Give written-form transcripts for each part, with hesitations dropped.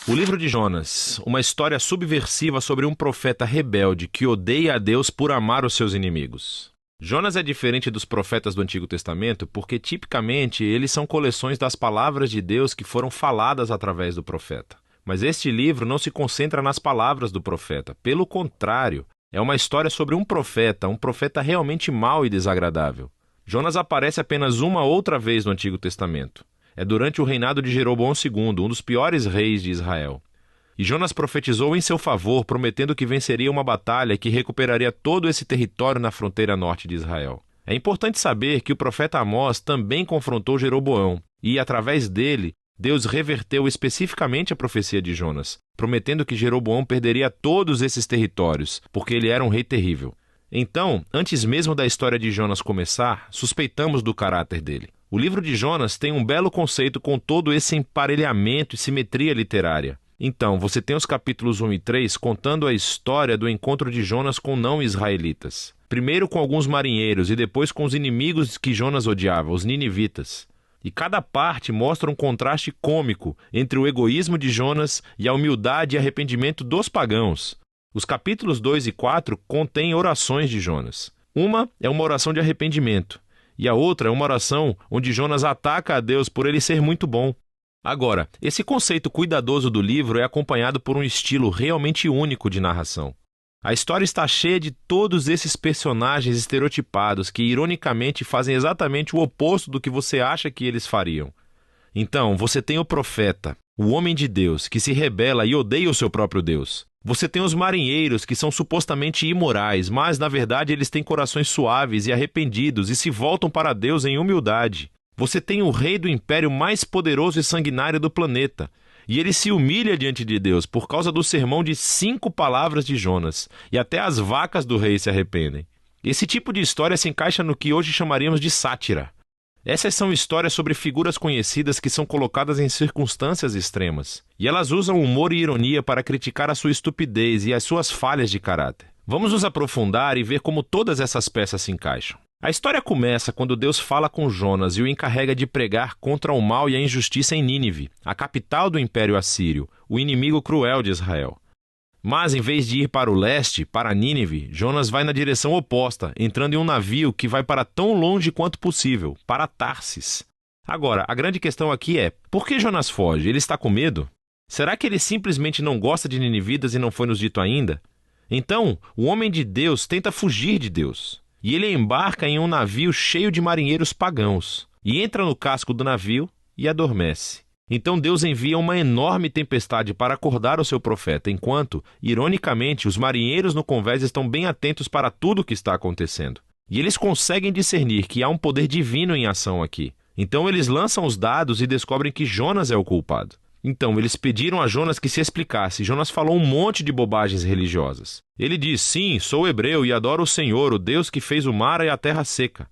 O livro de Jonas, uma história subversiva sobre um profeta rebelde que odeia a Deus por amar os seus inimigos. Jonas é diferente dos profetas do Antigo Testamento porque, tipicamente, eles são coleções das palavras de Deus que foram faladas através do profeta. Mas este livro não se concentra nas palavras do profeta. Pelo contrário, é uma história sobre um profeta realmente mau e desagradável. Jonas aparece apenas uma outra vez no Antigo Testamento. É durante o reinado de Jeroboão II, um dos piores reis de Israel. E Jonas profetizou em seu favor, prometendo que venceria uma batalha que recuperaria todo esse território na fronteira norte de Israel. É importante saber que o profeta Amós também confrontou Jeroboão, e, através dele, Deus reverteu especificamente a profecia de Jonas, prometendo que Jeroboão perderia todos esses territórios, porque ele era um rei terrível. Então, antes mesmo da história de Jonas começar, suspeitamos do caráter dele. O livro de Jonas tem um belo conceito com todo esse emparelhamento e simetria literária. Então, você tem os capítulos 1 e 3 contando a história do encontro de Jonas com não-israelitas. Primeiro com alguns marinheiros e depois com os inimigos que Jonas odiava, os ninivitas. E cada parte mostra um contraste cômico entre o egoísmo de Jonas e a humildade e arrependimento dos pagãos. Os capítulos 2 e 4 contêm orações de Jonas. Uma é uma oração de arrependimento, e a outra é uma oração onde Jonas ataca a Deus por ele ser muito bom. Agora, esse conceito cuidadoso do livro é acompanhado por um estilo realmente único de narração. A história está cheia de todos esses personagens estereotipados que, ironicamente, fazem exatamente o oposto do que você acha que eles fariam. Então, você tem o profeta, o homem de Deus, que se rebela e odeia o seu próprio Deus. Você tem os marinheiros, que são supostamente imorais, mas, na verdade, eles têm corações suaves e arrependidos e se voltam para Deus em humildade. Você tem o rei do império mais poderoso e sanguinário do planeta, e ele se humilha diante de Deus por causa do sermão de 5 palavras de Jonas, e até as vacas do rei se arrependem. Esse tipo de história se encaixa no que hoje chamaríamos de sátira. Essas são histórias sobre figuras conhecidas que são colocadas em circunstâncias extremas, e elas usam humor e ironia para criticar a sua estupidez e as suas falhas de caráter. Vamos nos aprofundar e ver como todas essas peças se encaixam. A história começa quando Deus fala com Jonas e o encarrega de pregar contra o mal e a injustiça em Nínive, a capital do Império Assírio, o inimigo cruel de Israel. Mas, em vez de ir para o leste, para Nínive, Jonas vai na direção oposta, entrando em um navio que vai para tão longe quanto possível, para Tarsis. Agora, a grande questão aqui é, por que Jonas foge? Ele está com medo? Será que ele simplesmente não gosta de ninivitas e não foi nos dito ainda? Então, o homem de Deus tenta fugir de Deus. E ele embarca em um navio cheio de marinheiros pagãos, e entra no casco do navio e adormece. Então Deus envia uma enorme tempestade para acordar o seu profeta, enquanto, ironicamente, os marinheiros no convés estão bem atentos para tudo o que está acontecendo. E eles conseguem discernir que há um poder divino em ação aqui. Então eles lançam os dados e descobrem que Jonas é o culpado. Então, eles pediram a Jonas que se explicasse. Jonas falou um monte de bobagens religiosas. Ele diz, sim, sou hebreu e adoro o Senhor, o Deus que fez o mar e a terra seca.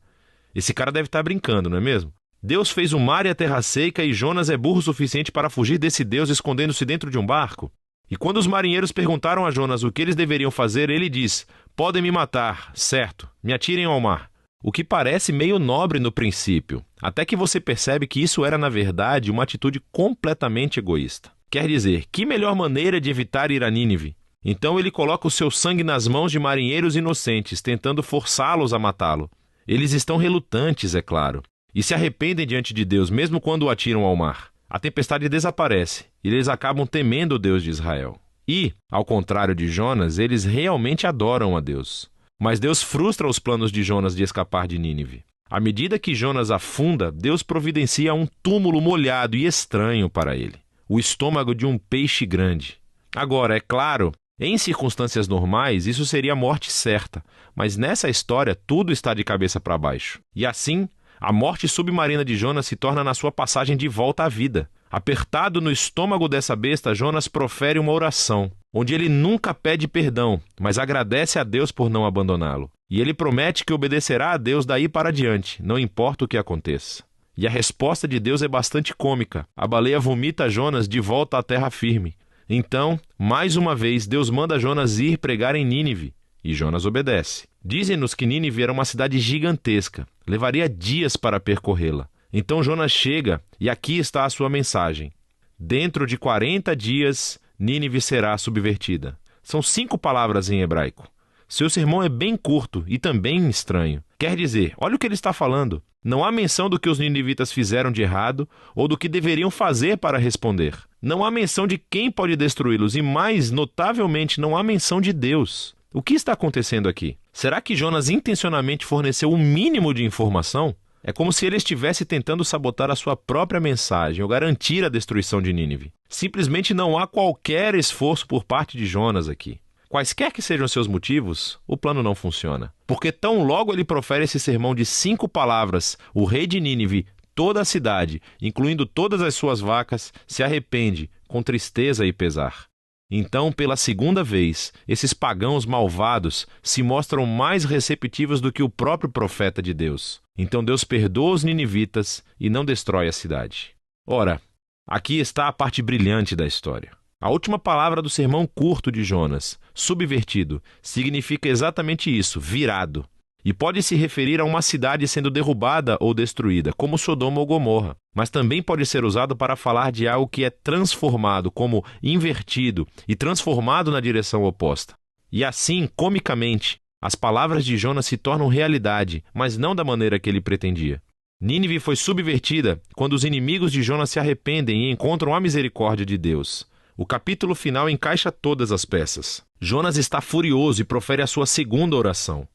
Esse cara deve estar brincando, não é mesmo? Deus fez o mar e a terra seca e Jonas é burro o suficiente para fugir desse Deus escondendo-se dentro de um barco? E quando os marinheiros perguntaram a Jonas o que eles deveriam fazer, ele diz, podem me matar, certo, me atirem ao mar. O que parece meio nobre no princípio, até que você percebe que isso era, na verdade, uma atitude completamente egoísta. Quer dizer, que melhor maneira de evitar ir a Nínive? Então ele coloca o seu sangue nas mãos de marinheiros inocentes, tentando forçá-los a matá-lo. Eles estão relutantes, é claro, e se arrependem diante de Deus, mesmo quando o atiram ao mar. A tempestade desaparece, e eles acabam temendo o Deus de Israel. E, ao contrário de Jonas, eles realmente adoram a Deus. Mas Deus frustra os planos de Jonas de escapar de Nínive. À medida que Jonas afunda, Deus providencia um túmulo molhado e estranho para ele. O estômago de um peixe grande. Agora, é claro, em circunstâncias normais, isso seria a morte certa. Mas nessa história, tudo está de cabeça para baixo. E assim, a morte submarina de Jonas se torna na sua passagem de volta à vida. Apertado no estômago dessa besta, Jonas profere uma oração, onde ele nunca pede perdão, mas agradece a Deus por não abandoná-lo. E ele promete que obedecerá a Deus daí para diante, não importa o que aconteça. E a resposta de Deus é bastante cômica. A baleia vomita Jonas de volta à terra firme. Então, mais uma vez, Deus manda Jonas ir pregar em Nínive, e Jonas obedece. Dizem-nos que Nínive era uma cidade gigantesca, levaria dias para percorrê-la. Então Jonas chega, e aqui está a sua mensagem. Dentro de 40 dias, Nínive será subvertida. São 5 palavras em hebraico. Seu sermão é bem curto e também estranho. Quer dizer, olha o que ele está falando. Não há menção do que os ninivitas fizeram de errado ou do que deveriam fazer para responder. Não há menção de quem pode destruí-los e, mais notavelmente, não há menção de Deus. O que está acontecendo aqui? Será que Jonas intencionalmente forneceu o mínimo de informação? É como se ele estivesse tentando sabotar a sua própria mensagem ou garantir a destruição de Nínive. Simplesmente não há qualquer esforço por parte de Jonas aqui. Quaisquer que sejam seus motivos, o plano não funciona. Porque tão logo ele profere esse sermão de 5 palavras, o rei de Nínive, toda a cidade, incluindo todas as suas vacas, se arrepende, com tristeza e pesar. Então, pela segunda vez, esses pagãos malvados se mostram mais receptivos do que o próprio profeta de Deus. Então Deus perdoa os ninivitas e não destrói a cidade. Ora, aqui está a parte brilhante da história. A última palavra do sermão curto de Jonas, subvertido, significa exatamente isso, virado. E pode se referir a uma cidade sendo derrubada ou destruída, como Sodoma ou Gomorra. Mas também pode ser usado para falar de algo que é transformado, como invertido e transformado na direção oposta. E assim, comicamente, as palavras de Jonas se tornam realidade, mas não da maneira que ele pretendia. Nínive foi subvertida quando os inimigos de Jonas se arrependem e encontram a misericórdia de Deus. O capítulo final encaixa todas as peças. Jonas está furioso e profere a sua segunda oração.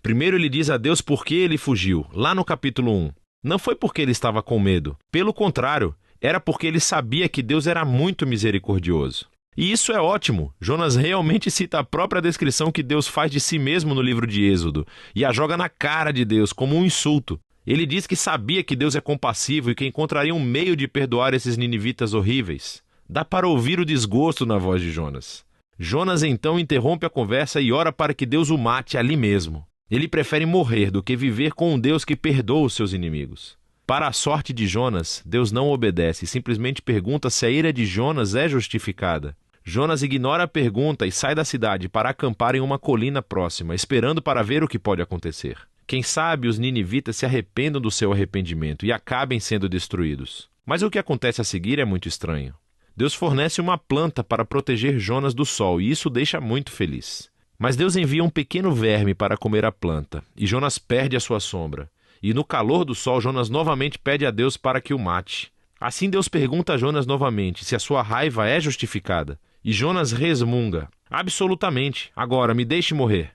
Primeiro ele diz a Deus por que ele fugiu, lá no capítulo 1. Não foi porque ele estava com medo. Pelo contrário, era porque ele sabia que Deus era muito misericordioso. E isso é ótimo. Jonas realmente cita a própria descrição que Deus faz de si mesmo no livro de Êxodo e a joga na cara de Deus como um insulto. Ele diz que sabia que Deus é compassivo e que encontraria um meio de perdoar esses ninivitas horríveis. Dá para ouvir o desgosto na voz de Jonas. Jonas então interrompe a conversa e ora para que Deus o mate ali mesmo. Ele prefere morrer do que viver com um Deus que perdoa os seus inimigos. Para a sorte de Jonas, Deus não obedece e simplesmente pergunta se a ira de Jonas é justificada. Jonas ignora a pergunta e sai da cidade para acampar em uma colina próxima, esperando para ver o que pode acontecer. Quem sabe os ninivitas se arrependam do seu arrependimento e acabem sendo destruídos. Mas o que acontece a seguir é muito estranho. Deus fornece uma planta para proteger Jonas do sol e isso deixa muito feliz. Mas Deus envia um pequeno verme para comer a planta e Jonas perde a sua sombra. E no calor do sol, Jonas novamente pede a Deus para que o mate. Assim Deus pergunta a Jonas novamente se a sua raiva é justificada. E Jonas resmunga: absolutamente, agora me deixe morrer.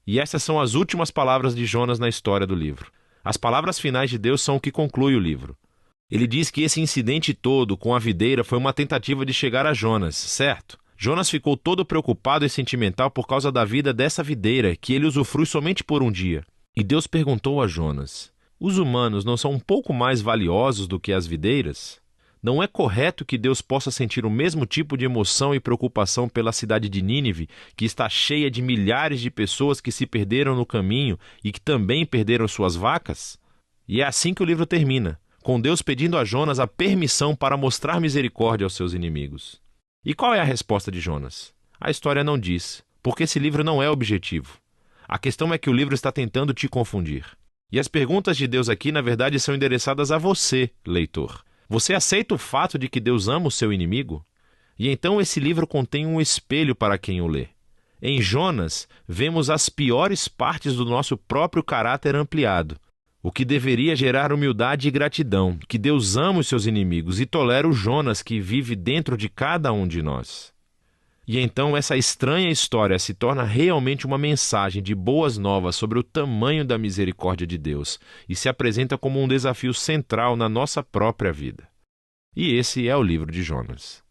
E essas são as últimas palavras de Jonas na história do livro. As palavras finais de Deus são o que conclui o livro. Ele diz que esse incidente todo com a videira foi uma tentativa de chegar a Jonas, certo? Jonas ficou todo preocupado e sentimental por causa da vida dessa videira, que ele usufrui somente por um dia. E Deus perguntou a Jonas: os humanos não são um pouco mais valiosos do que as videiras? Não é correto que Deus possa sentir o mesmo tipo de emoção e preocupação pela cidade de Nínive, que está cheia de milhares de pessoas que se perderam no caminho e que também perderam suas vacas? E é assim que o livro termina, com Deus pedindo a Jonas a permissão para mostrar misericórdia aos seus inimigos. E qual é a resposta de Jonas? A história não diz, porque esse livro não é objetivo. A questão é que o livro está tentando te confundir. E as perguntas de Deus aqui, na verdade, são endereçadas a você, leitor. Você aceita o fato de que Deus ama o seu inimigo? E então esse livro contém um espelho para quem o lê. Em Jonas, vemos as piores partes do nosso próprio caráter ampliado, o que deveria gerar humildade e gratidão, que Deus ama os seus inimigos e tolera o Jonas que vive dentro de cada um de nós. E então essa estranha história se torna realmente uma mensagem de boas novas sobre o tamanho da misericórdia de Deus e se apresenta como um desafio central na nossa própria vida. E esse é o livro de Jonas.